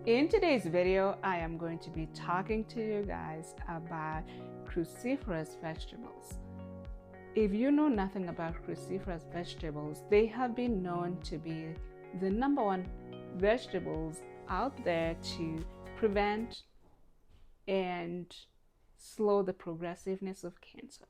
In today's video, I am going to be talking to you guys about cruciferous vegetables. If you know nothing about cruciferous vegetables, they have been known to be the #1 vegetables out there to prevent and slow the progressiveness of cancer.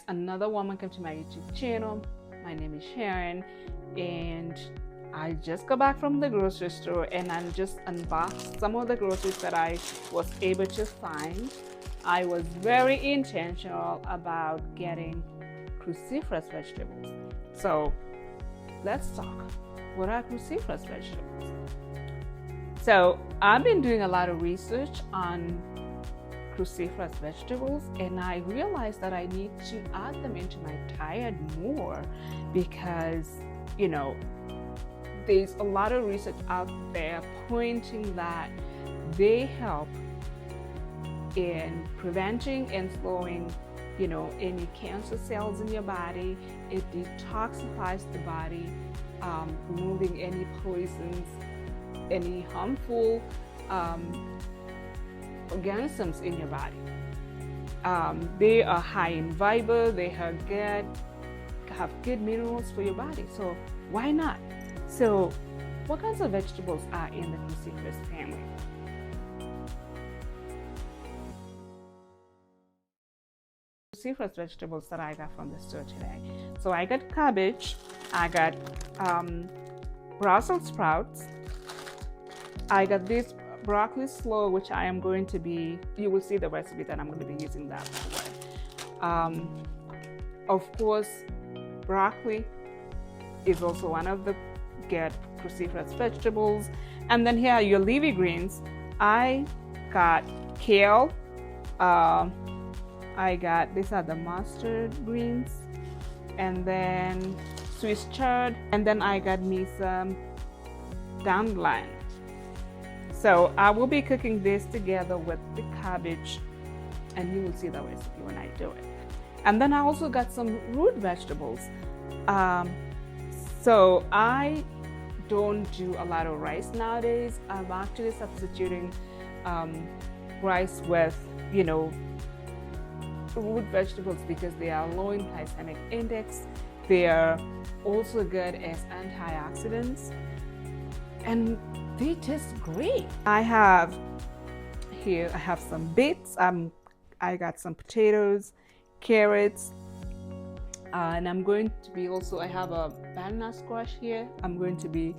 Another woman come to my YouTube channel. My name is Sharon, and I just got back from the grocery store and I'm just unboxed some of the groceries that I was able to find. I was very intentional about getting cruciferous vegetables. So let's talk. What are cruciferous vegetables? So I've been doing a lot of research on cruciferous vegetables, and I realized that I need to add them into my diet more because, there's a lot of research out there pointing that they help in preventing and slowing, any cancer cells in your body. It detoxifies the body, removing any poisons, any harmful organisms in your body. They are high in fiber, they have good minerals for your body, so why not? So what kinds of vegetables are in the cruciferous family? Cruciferous vegetables that I got from the store today. So I got cabbage, I got Brussels sprouts, I got this broccoli slaw, which I am going to be, you will see the recipe that I'm going to be using that for. Of course, broccoli is also one of the good cruciferous vegetables. And then here are your leafy greens. I got kale. These are the mustard greens, and then Swiss chard, and then I got me some dandelion. So I will be cooking this together with the cabbage, and you will see the recipe when I do it. And then I also got some root vegetables. So I don't do a lot of rice nowadays. I'm actually substituting rice with, root vegetables because they are low in glycemic index. They are also good as antioxidants, and they taste great. I have some beets. I got some potatoes, carrots, and I'm going to be I have a banana squash here. I'm going to be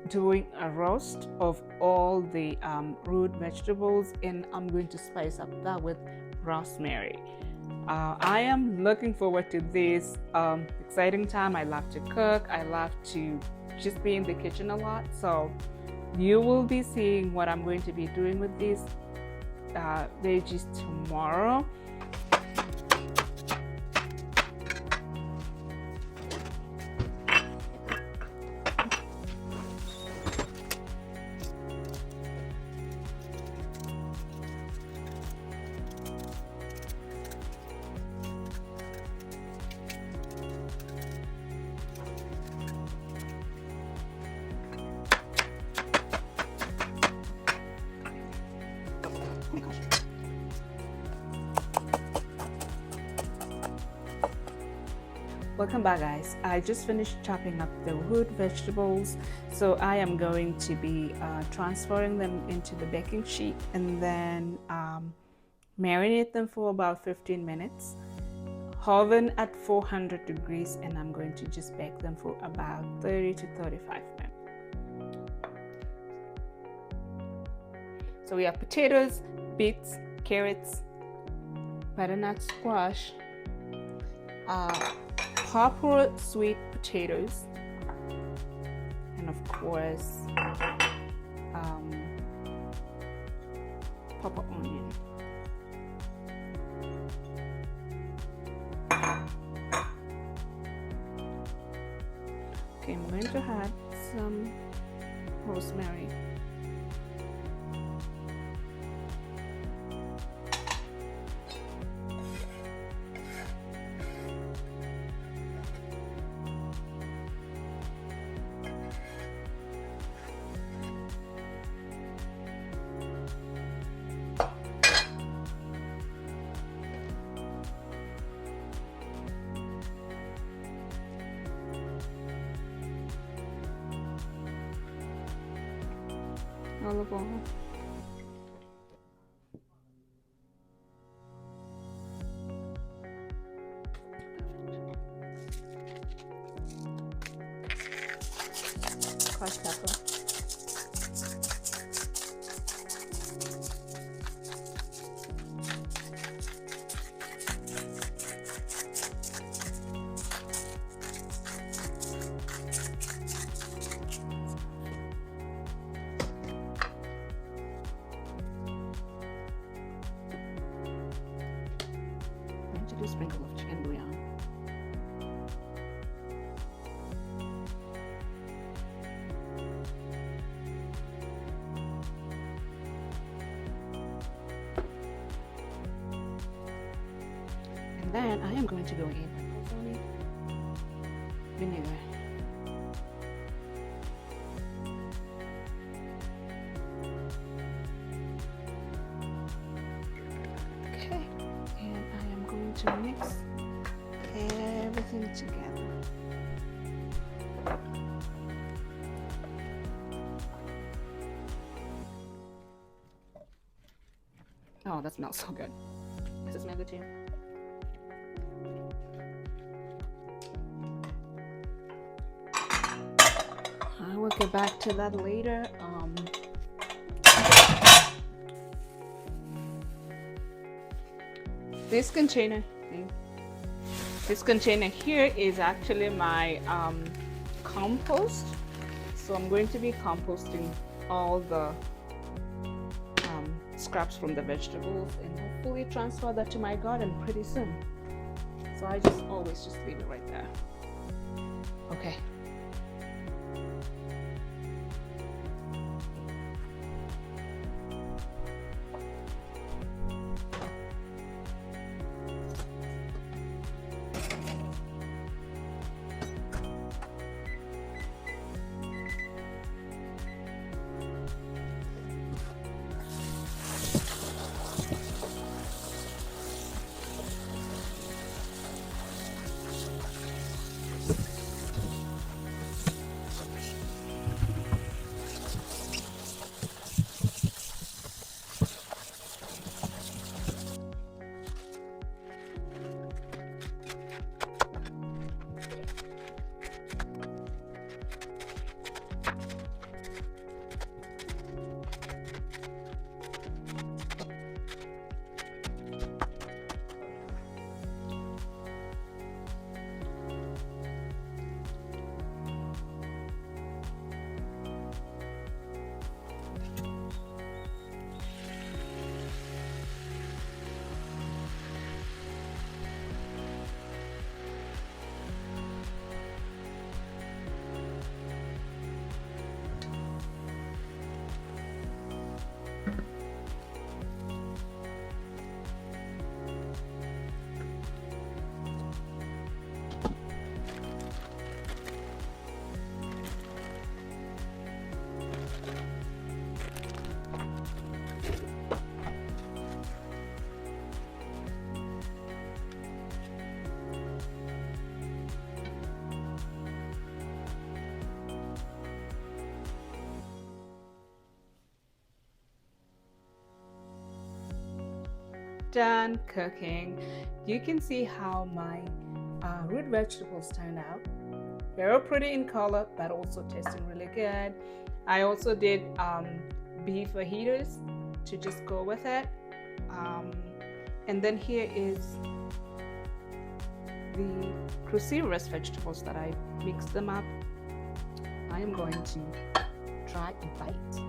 doing a roast of all the root vegetables, and I'm going to spice up that with rosemary. I am looking forward to this exciting time. I love to cook. I love to just be in the kitchen a lot. So you will be seeing what I'm going to be doing with these veggies tomorrow. Welcome back, guys. I just finished chopping up the root vegetables, so I am going to be transferring them into the baking sheet and then marinate them for about 15 minutes, oven at 400 degrees, and I'm going to just bake them for about 30 to 35 minutes. So we have potatoes, beets, carrots, butternut squash, purple sweet potatoes, and of course purple onion. Okay, I'm going to add some rosemary. Olive oil. Crushed pepper. A sprinkle of chicken bouillon. And then I am going to go in with vinegar. To mix everything together. Oh, that smells so good. Does it smell good to you? I will get back to that later. This container here is actually my compost. So I'm going to be composting all the scraps from the vegetables and hopefully transfer that to my garden pretty soon. So I just always just leave it right there. Okay. Done cooking. You can see how my root vegetables turned out. Very pretty in color, but also tasting really good. I also did beef fajitas to just go with it. And then here is the cruciferous vegetables that I mixed them up. I am going to try a bite.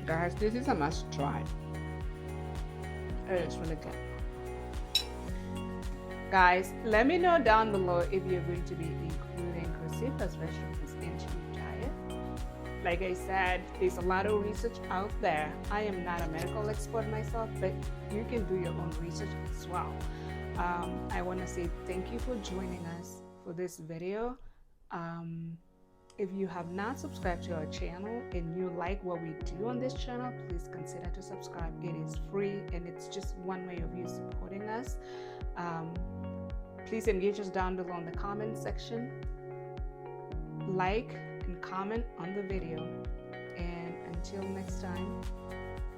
Guys, this is a must try. It is really good. Guys, let me know down below if you're going to be including cruciferous vegetables into your diet. Like I said, there's a lot of research out there. I am not a medical expert myself, but you can do your own research as well. I want to say thank you for joining us for this video. If you have not subscribed to our channel and you like what we do on this channel, please consider to subscribe. It is free and it's just one way of you supporting us. Please engage us down below in the comment section. Like and comment on the video. And until next time,